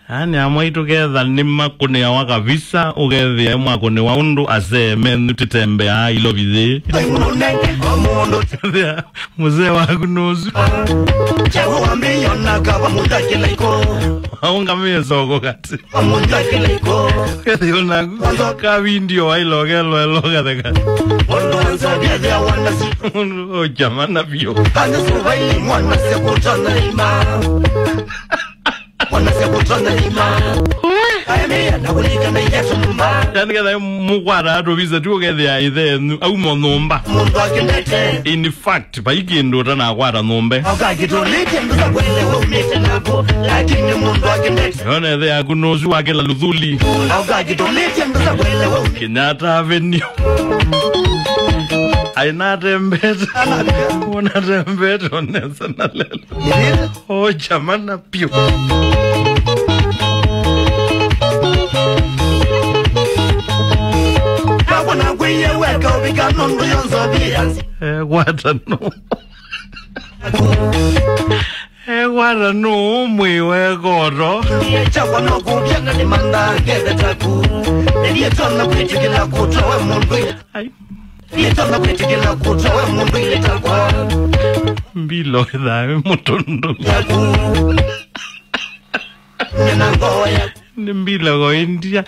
Ani amwe together ni makone ya wakavisa ugethe mwakone wa undu aseme nutitembea ilo bithi muzee wangu nozu aunga mezoko kati kati unagu Kowî ndio wailogelo eloga theka o jamana bio yani kada mukwara atovisa tuogethe ithenu au monomba in fact baigendo tana kwara nombe yone the akunozu wakela luthuli Kenyatta Avenue aina tembeta ona tembeta onesa na lelo o jamana pio guarda no muy hueco Mbilo da mutondo Mbilo go Ndîa